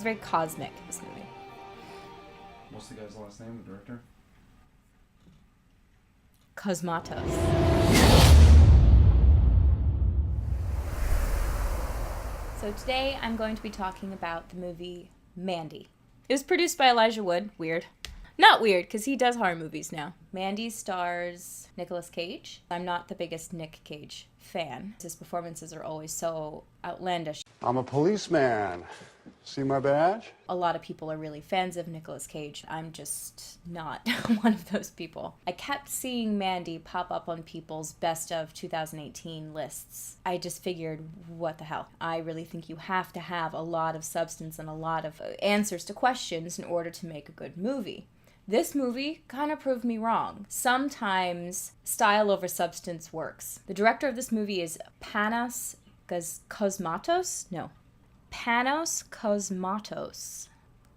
very cosmic, this movie. What's the guy's last name, the director? Cosmatos. So today I'm going to be talking about the movie Mandy. It was produced by Elijah Wood. Weird. Not weird, because he does horror movies now. Mandy stars Nicolas Cage. I'm not the biggest Nick Cage fan. His performances are always so outlandish. I'm a policeman. See my badge? A lot of people are really fans of Nicolas Cage. I'm just not one of those people. I kept seeing Mandy pop up on people's best of 2018 lists. I just figured, what the hell? I really think you have to have a lot of substance and a lot of answers to questions in order to make a good movie. This movie kind of proved me wrong. Sometimes style over substance works. The director of this movie is Panos Cosmatos? No. Panos Cosmatos.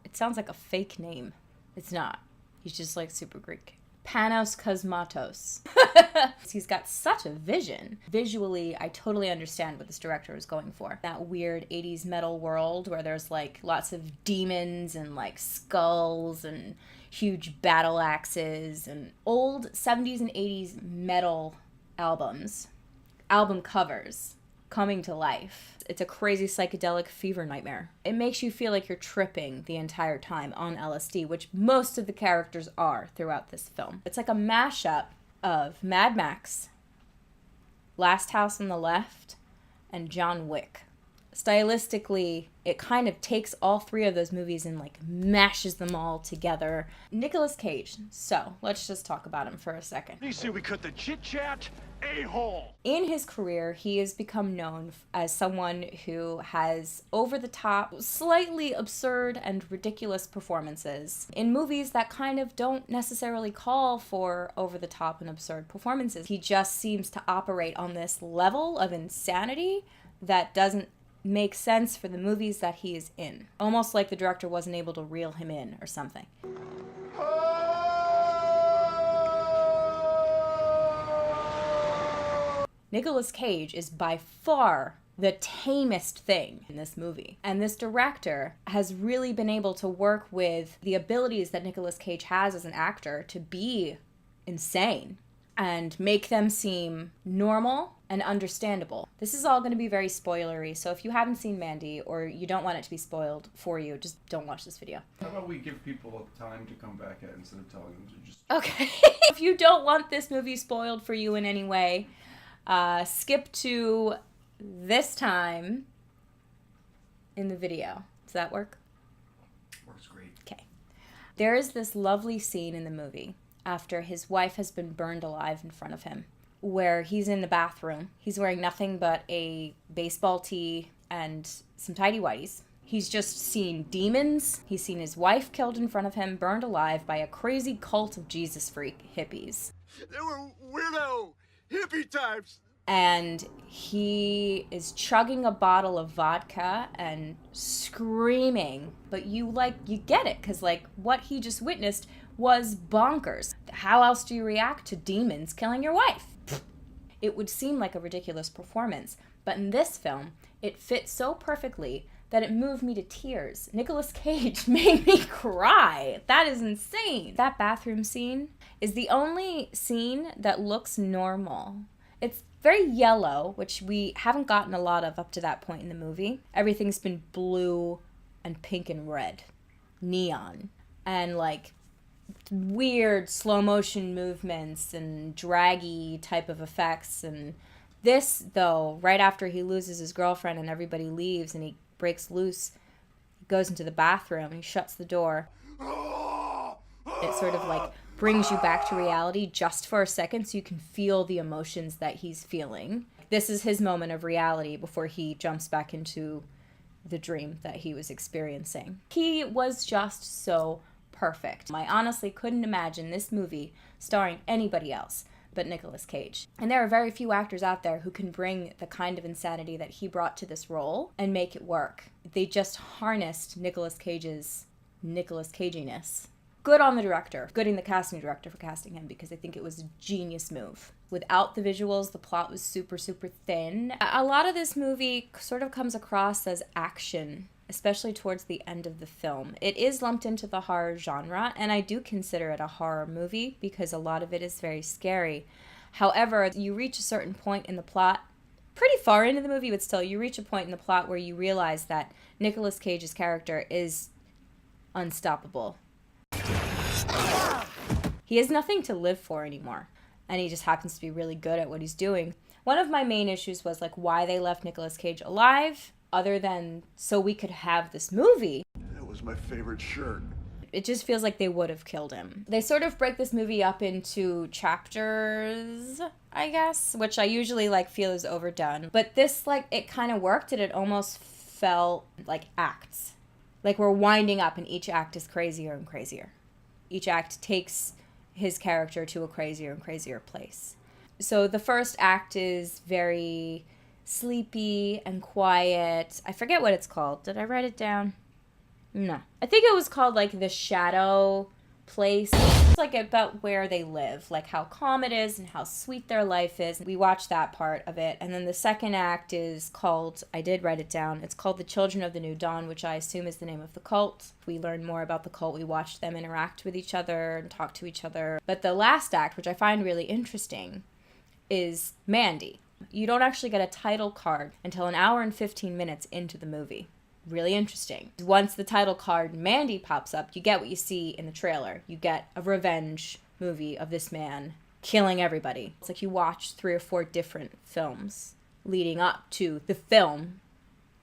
It sounds like a fake name. It's not. He's just like super Greek. Panos Cosmatos. He's got such a vision. Visually, I totally understand what this director is going for. That weird 80s metal world where there's like lots of demons and like skulls and huge battle axes and old 70s and 80s metal album covers coming to life. It's a crazy psychedelic fever nightmare. It makes you feel like you're tripping the entire time on LSD, which most of the characters are throughout this film. It's like a mashup of Mad Max, Last House on the Left, and John Wick. Stylistically, it kind of takes all three of those movies and like mashes them all together. Nicolas Cage. So let's just talk about him for a second. You see, we cut the chit-chat, a-hole. In his career, he has become known as someone who has over-the-top, slightly absurd and ridiculous performances in movies that kind of don't necessarily call for over-the-top and absurd performances. He just seems to operate on this level of insanity that doesn't make sense for the movies that he is in. Almost like the director wasn't able to reel him in or something. Nicolas Cage is by far the tamest thing in this movie. And this director has really been able to work with the abilities that Nicolas Cage has as an actor to be insane and make them seem normal and understandable. This is all going to be very spoilery, so if you haven't seen Mandy or you don't want it to be spoiled for you, just don't watch this video. How about we give people time to come back at instead of telling them to just... Okay. If you don't want this movie spoiled for you in any way, skip to this time in the video. Does that work? Works great. Okay. There is this lovely scene in the movie after his wife has been burned alive in front of him, where he's in the bathroom. He's wearing nothing but a baseball tee and some tighty-whities. He's just seen demons. He's seen his wife killed in front of him, burned alive by a crazy cult of Jesus freak hippies. They were weirdo hippie types. And he is chugging a bottle of vodka and screaming. But you get it, because what he just witnessed was bonkers. How else do you react to demons killing your wife? It would seem like a ridiculous performance, but in this film, it fit so perfectly that it moved me to tears. Nicolas Cage made me cry. That is insane. That bathroom scene is the only scene that looks normal. It's very yellow, which we haven't gotten a lot of up to that point in the movie. Everything's been blue and pink and red. Neon. And weird slow motion movements and draggy type of effects. And this, though, right after he loses his girlfriend and everybody leaves and he breaks loose, he goes into the bathroom and he shuts the door. It sort of brings you back to reality just for a second so you can feel the emotions that he's feeling. This is his moment of reality before he jumps back into the dream that he was experiencing. He was just so perfect. I honestly couldn't imagine this movie starring anybody else but Nicolas Cage. And there are very few actors out there who can bring the kind of insanity that he brought to this role and make it work. They just harnessed Nicolas Cage's Nicolas Caginess. Good on the director, good in the casting director for casting him, because I think it was a genius move. Without the visuals, the plot was super, super thin. A lot of this movie sort of comes across as action especially towards the end of the film. It is lumped into the horror genre, and I do consider it a horror movie because a lot of it is very scary. However, you reach a certain point in the plot, pretty far into the movie, but still, you reach a point in the plot where you realize that Nicolas Cage's character is unstoppable. He has nothing to live for anymore, and he just happens to be really good at what he's doing. One of my main issues was like why they left Nicolas Cage alive, other than so we could have this movie. That was my favorite shirt. It just feels like they would have killed him. They sort of break this movie up into chapters, I guess, which I usually like feel is overdone. But this, like, it kind of worked, and it almost felt like acts. Like we're winding up, and each act is crazier and crazier. Each act takes his character to a crazier and crazier place. So the first act is very sleepy and quiet. I forget what it's called. Did I write it down? No. I think it was called, like, The Shadow Place. It's, like, about where they live, like, how calm it is and how sweet their life is. We watched that part of it. And then the second act is called, I did write it down, it's called The Children of the New Dawn, which I assume is the name of the cult. We learn more about the cult. We watch them interact with each other and talk to each other. But the last act, which I find really interesting, is Mandy. You don't actually get a title card until an hour and 15 minutes into the movie. Really interesting. Once the title card Mandy pops up, you get what you see in the trailer. You get a revenge movie of this man killing everybody. It's like you watch 3 or 4 different films leading up to the film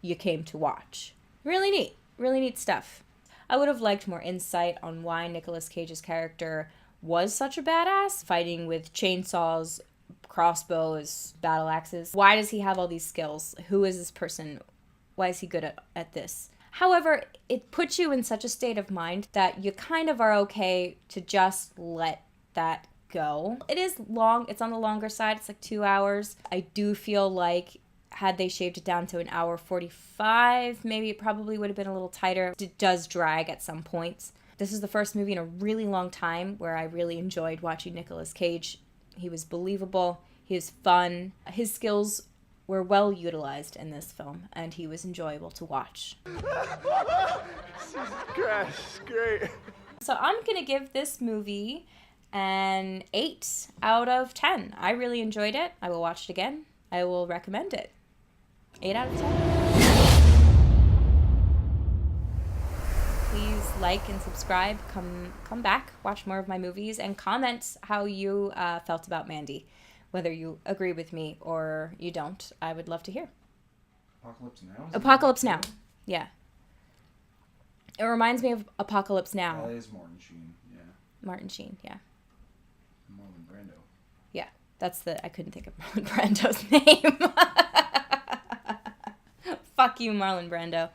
you came to watch. Really neat. Really neat stuff. I would have liked more insight on why Nicolas Cage's character was such a badass, fighting with chainsaws, crossbows, battle axes. Why does he have all these skills? Who is this person? Why is he good at this? However, it puts you in such a state of mind that you kind of are okay to just let that go. It is long. It's on the longer side. It's like 2 hours. I do feel like had they shaved it down to an hour 45, maybe it probably would have been a little tighter. It does drag at some points. This is the first movie in a really long time where I really enjoyed watching Nicolas Cage. He was believable. He was fun. His skills were well utilized in this film, and he was enjoyable to watch. Jesus Christ, great. So I'm gonna give this movie an 8 out of 10. I really enjoyed it. I will watch it again. I will recommend it. 8 out of 10. Please like and subscribe. Come back, watch more of my movies, and comment how you felt about Mandy. Whether you agree with me or you don't, I would love to hear. Apocalypse Now? Apocalypse Now. Yeah. It reminds me of Apocalypse Now. That is Martin Sheen, yeah. Martin Sheen, yeah. Marlon Brando. Yeah. I couldn't think of Marlon Brando's name. Fuck you, Marlon Brando.